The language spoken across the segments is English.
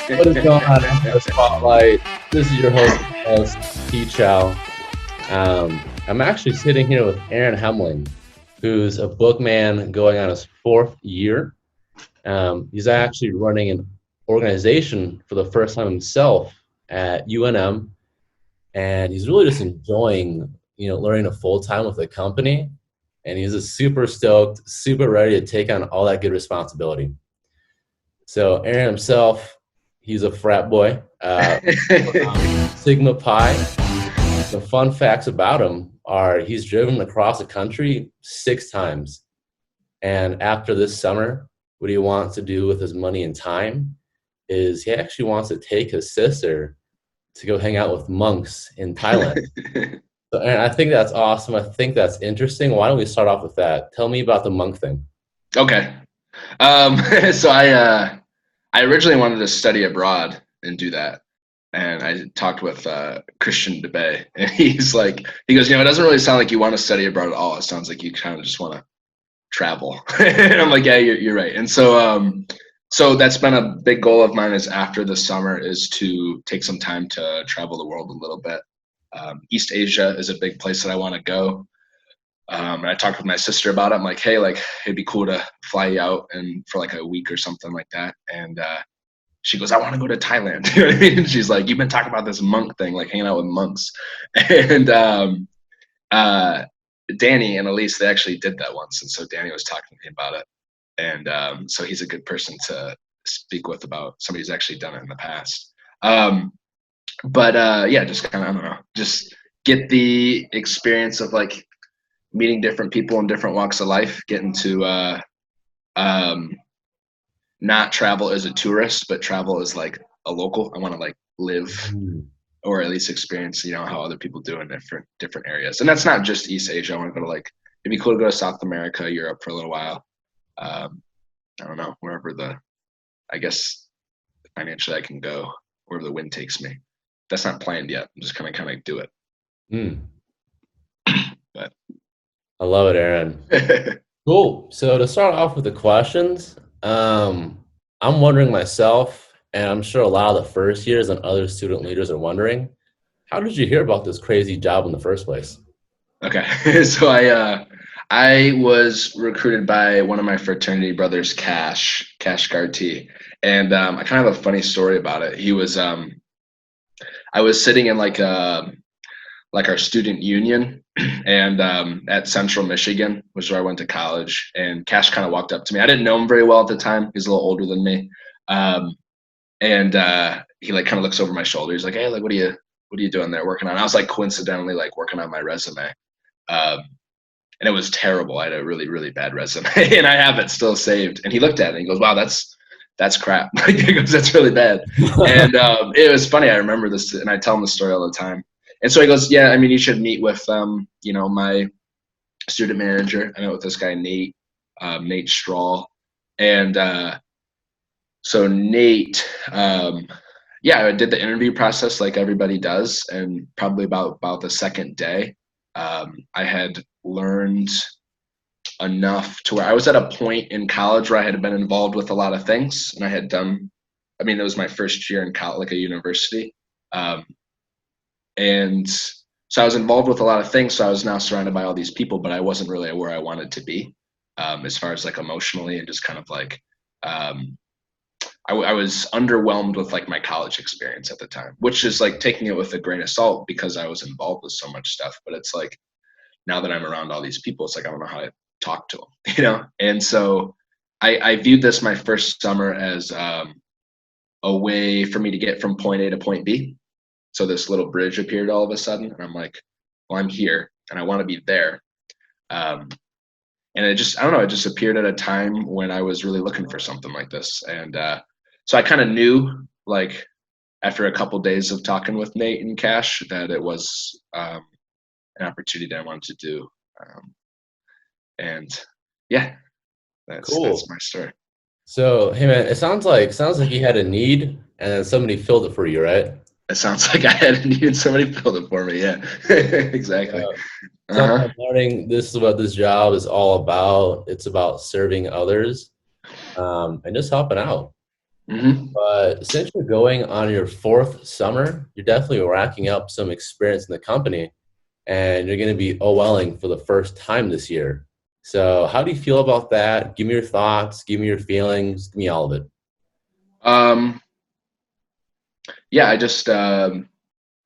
What is going on, the Spotlight? This is your host, T Chow. I'm actually sitting here with Aaron Helmling, who's a bookman going on his fourth year. He's actually running an organization for the first time himself at UNM, and he's really just enjoying, learning to full time with the company. And he's just super stoked, super ready to take on all that good responsibility. So Aaron himself, he's a frat boy, Sigma Pi. The fun facts about him are he's driven across the country 6 times. And after this summer, what he wants to do with his money and time is he actually wants to take his sister to go hang out with monks in Thailand. So Aaron, I think that's awesome. I think that's interesting. Why don't we start off with that? Tell me about the monk thing. Okay. So I originally wanted to study abroad and do that. And I talked with Christian DeBay, and he goes, it doesn't really sound like you want to study abroad at all. It sounds like you kind of just want to travel. And I'm like, yeah, you're right. And so that's been a big goal of mine is after the summer is to take some time to travel the world a little bit. East Asia is a big place that I want to go. And I talked with my sister about it. I'm like, hey, it'd be cool to fly you out and for like a week or something like that. And she goes, I want to go to Thailand. You know what I mean? And she's like, you've been talking about this monk thing, like hanging out with monks. And Danny and Elise, they actually did that once. And so Danny was talking to me about it. And so he's a good person to speak with about somebody who's actually done it in the past. But just kind of, I don't know, just get the experience of like meeting different people in different walks of life, getting to not travel as a tourist, but travel as like a local. I want to like live or at least experience, how other people do in different areas. And that's not just East Asia. I want to go to it'd be cool to go to South America, Europe for a little while. I don't know, wherever I guess financially I can go, wherever the wind takes me. That's not planned yet. I'm just kind of do it. But I love it, Aaron. Cool. So to start off with the questions, I'm wondering myself, and I'm sure a lot of the first years and other student leaders are wondering, how did you hear about this crazy job in the first place? Okay. So I was recruited by one of my fraternity brothers, Cash Garty. And I kind of have a funny story about it. He was I was sitting in like our student union and at Central Michigan, which is where I went to college, and Cash kind of walked up to me. I didn't know him very well at the time. He's a little older than me. And he like kind of looks over my shoulder. He's like, hey, like, what are you doing there working on? I was like coincidentally like working on my resume. And it was terrible. I had a really, really bad resume and I have it still saved. And he looked at it and he goes, wow, that's crap. He goes, that's really bad. And it was funny. I remember this and I tell him the story all the time. And so he goes, yeah, I mean, you should meet with, my student manager. I met with this guy, Nate Strahl. And so Nate, I did the interview process like everybody does. And probably about the second day, I had learned enough to where I was at a point in college where I had been involved with a lot of things. And I had done, it was my first year in college, like a university. And so I was involved with a lot of things. So I was now surrounded by all these people, but I wasn't really where I wanted to be as far as like emotionally and just kind of like I was underwhelmed with like my college experience at the time, which is like taking it with a grain of salt because I was involved with so much stuff. But it's like now that I'm around all these people, it's like I don't know how to talk to them, And so I viewed this my first summer as a way for me to get from point A to point B. So this little bridge appeared all of a sudden, and I'm like, well, I'm here, and I want to be there. And it just, I don't know, it just appeared at a time when I was really looking for something like this. And so I kind of knew, like, after a couple days of talking with Nate and Cash, that it was an opportunity that I wanted to do. And yeah, that's my story. So, hey man, it sounds like you had a need and then somebody filled it for you, right? It sounds like I had a need and somebody filled it for me. Yeah, exactly. So I'm learning this is what this job is all about. It's about serving others and just helping out. Hmm. But since you're going on your fourth summer, you're definitely racking up some experience in the company, and you're going to be OLing for the first time this year. So, how do you feel about that? Give me your thoughts, give me your feelings, give me all of it. Um, yeah, I just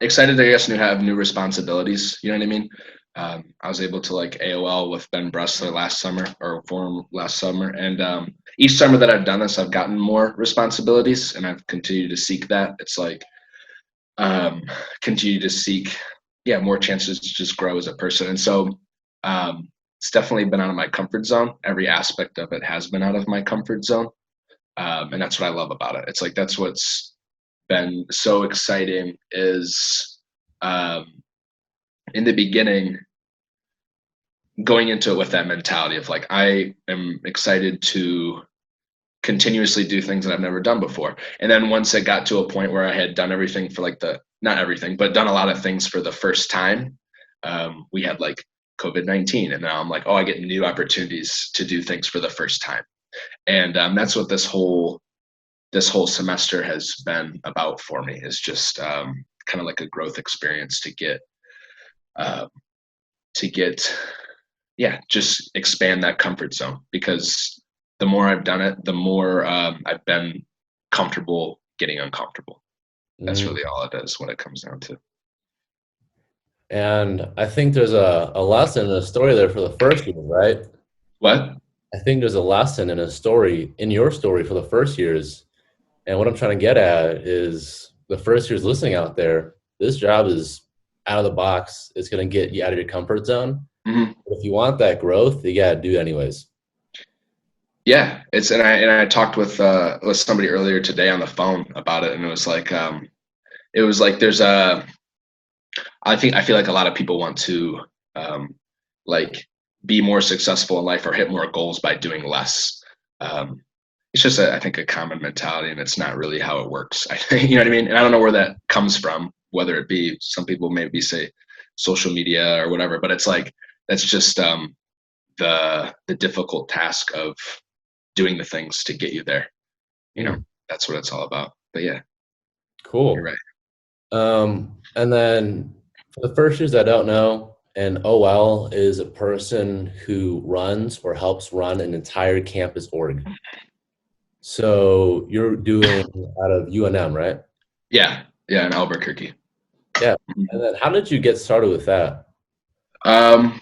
excited, I guess, to have new responsibilities. You know what I mean? I was able to like AOL with Ben Bressler last summer or for him last summer, and each summer that I've done this, I've gotten more responsibilities, and I've continued to seek that. It's like um, continue to seek, yeah, more chances to just grow as a person, and so it's definitely been out of my comfort zone. Every aspect of it has been out of my comfort zone, and that's what I love about it. It's like that's what's been so exciting is um, in the beginning going into it with that mentality of like I am excited to continuously do things that I've never done before. And then once it got to a point where I had done everything for like the not everything, but done a lot of things for the first time, we had like COVID-19, and now I'm like, oh, I get new opportunities to do things for the first time, and that's what this whole semester has been about for me. Is just kind of like a growth experience uh, to get yeah, just expand that comfort zone because the more I've done it, the more I've been comfortable getting uncomfortable. That's Mm. really all it is when it comes down to. And I think there's a lesson in a story there for the first year, right? What? I think there's a lesson in a story in your story for the first years. And what I'm trying to get at is the first years listening out there, this job is out of the box. It's going to get you out of your comfort zone. Hmm. But if you want that growth, you got to do it anyways. Yeah, it's and I talked with somebody earlier today on the phone about it, and it was like there's a I feel like a lot of people want to um, like be more successful in life or hit more goals by doing less. Um, it's just I think a common mentality, and it's not really how it works. I think you know what I mean. And I don't know where that comes from. Whether it be some people maybe say social media or whatever, but it's like that's just the difficult task of doing the things to get you there. You know, Mm, that's what it's all about. But yeah, you're cool. right. And then for the first years I don't know, an OL is a person who runs or helps run an entire campus org. So you're doing out of UNM, right? Yeah, yeah, in Albuquerque. Yeah. And then how did you get started with that? Um,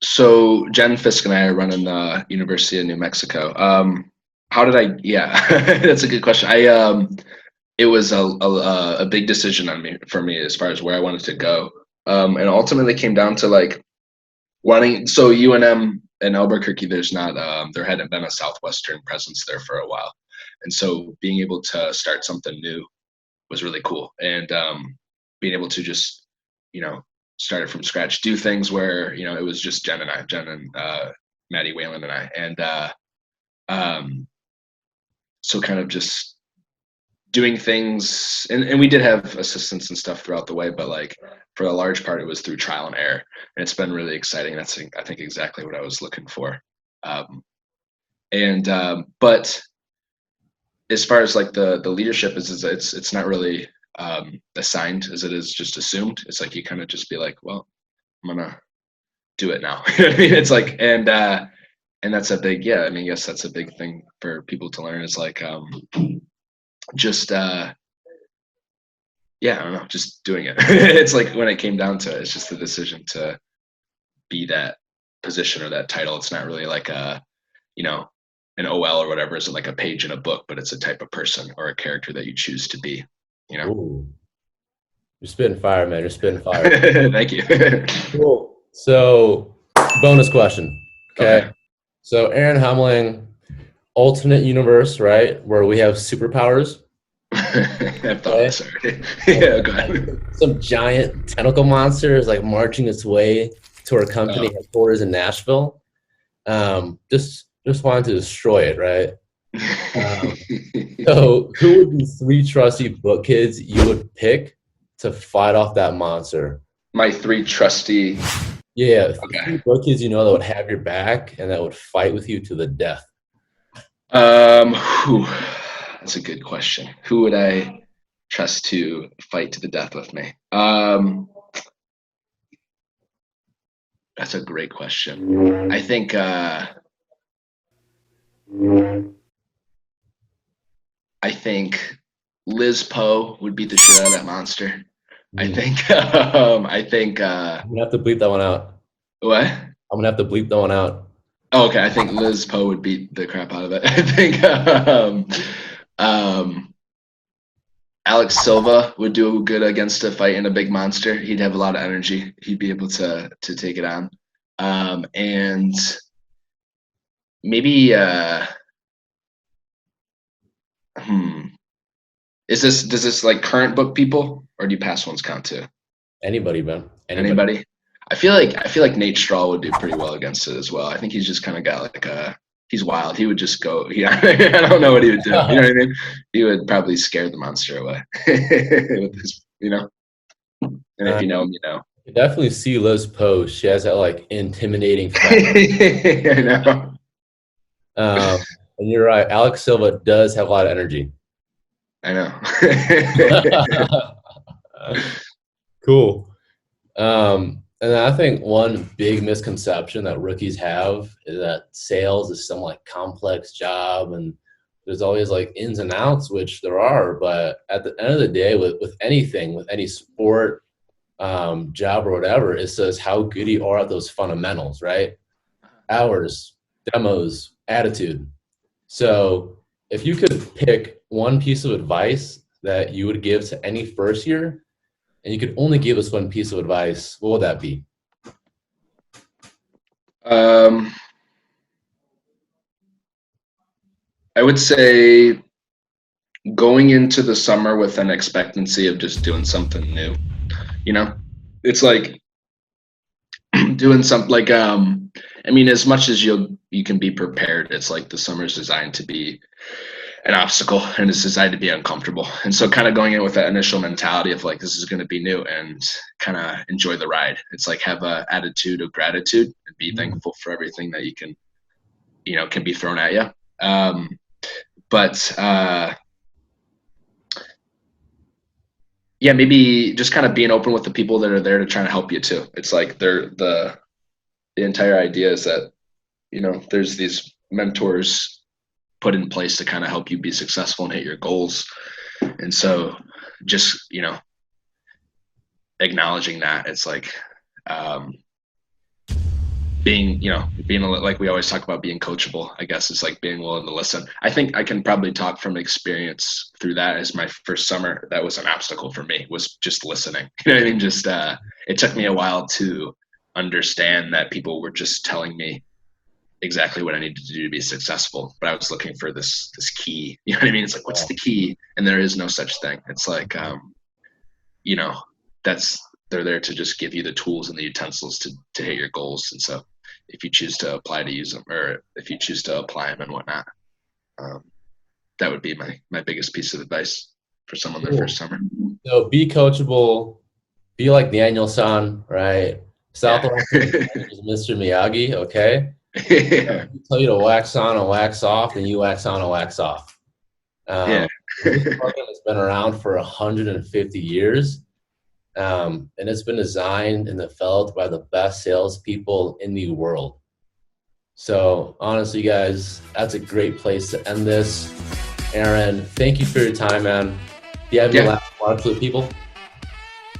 So Jen Fisk and I are running the University of New Mexico. How did I? Yeah, that's a good question. It was a big decision on me for me as far as where I wanted to go, and ultimately came down to like wanting. So UNM in Albuquerque, there hadn't been a Southwestern presence there for a while, and so being able to start something new was really cool, and being able to just you know start it from scratch, do things where it was just Jen and Maddie Whalen and I, and um, so kind of just doing things, and we did have assistants and stuff throughout the way, but like for a large part, it was through trial and error, and it's been really exciting. That's I think exactly what I was looking for, and but as far as like the leadership is it's not really assigned as it is just assumed. It's like you kind of just be like, well, I'm gonna do it now. You know what I mean? It's like and that's a big yeah. I mean, yes, that's a big thing for people to learn is like just yeah, I don't know, just doing it. It's like when it came down to it, it's just the decision to be that position or that title. It's not really like a you know an OL or whatever isn't like a page in a book, but it's a type of person or a character that you choose to be. You know. Ooh, you're spitting fire, man. You're spitting fire. Thank you. Cool. So, bonus question. Okay. Okay. So, Aaron Helmling, alternate universe, right? Where we have superpowers. I've thought of Okay. this already. And Yeah, go ahead. some giant tentacle monster is like marching its way to our Oh. company headquarters in Nashville. Just wanted to destroy it, right? Um, so, who would be three trusty book kids you would pick to fight off that monster? My three trusty. Yeah, three Okay. book kids you know that would have your back and that would fight with you to the death. Whew, That's a good question. Who would I trust to fight to the death with me? That's a great question. I think Liz Poe would beat the shit out of that monster. I think I'm gonna have to bleep that one out. what? I'm gonna have to bleep that one out. Oh, okay, I think Liz Poe would beat the crap out of it. I think Alex Silva would do good against a fight in a big monster. He'd have a lot of energy. He'd be able to take it on. And maybe does this like current book people, or do you past ones count too? Anybody, man. Anybody? I feel like Nate Straw would do pretty well against it as well. I think he's just kind of got like he's wild. He would just go. Yeah, I don't know what he would do. You know what I mean? He would probably scare the monster away with his, And if you know him, you know. You definitely see Liz Poe. She has that like intimidating. I know. And you're right. Alex Silva does have a lot of energy. I know. Cool. And I think one big misconception that rookies have is that sales is some like complex job and there's always like ins and outs, which there are, but at the end of the day, with anything, with any sport, job or whatever, it says how good you are at those fundamentals, right? Hours, demos, attitude. So if you could pick one piece of advice that you would give to any first year, and you could only give us one piece of advice, what would that be? I would say going into the summer with an expectancy of just doing something new. It's like doing something like as much as you can be prepared, it's like the summer's designed to be an obstacle and it's designed to be uncomfortable. And so kind of going in with that initial mentality of like, this is going to be new and kind of enjoy the ride. It's like have a attitude of gratitude and be thankful for everything that you can be thrown at you. Maybe just kind of being open with the people that are there to try to help you too. It's like the entire idea is that, there's these mentors put in place to kind of help you be successful and hit your goals. And so just, acknowledging that it's like, being like we always talk about being coachable, I guess it's like being willing to listen. I think I can probably talk from experience through that. As my first summer, that was an obstacle for me, was just listening. You know what I mean? Just, it took me a while to understand that people were just telling me exactly what I needed to do to be successful. But I was looking for this key, you know what I mean? It's like, what's the key? And there is no such thing. It's like, they're there to just give you the tools and the utensils to hit your goals. And so if you choose to apply to use them, or if you choose to apply them and whatnot, that would be my biggest piece of advice for someone their first summer. So be coachable, be like Daniel-san, right? Southwestern Advantage is Mr. Miyagi, okay? Yeah. Tell you to wax on and wax off, then you wax on and wax off. This program has been around for 150 years. And it's been designed and developed by the best salespeople in the world. So honestly, guys, that's a great place to end this. Aaron, thank you for your time, man. Do you have any last words for the people?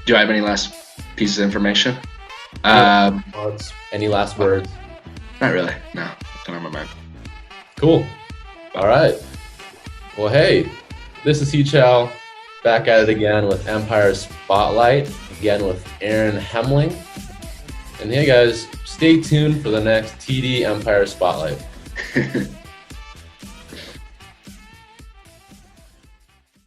Do I have any last pieces of information? Any last words? Not really. No, don't have my mind. Cool. All right. Well, hey, this is Chow. Back at it again with Empire Spotlight, again with Aaron Helmling. And hey guys, stay tuned for the next TD Empire Spotlight.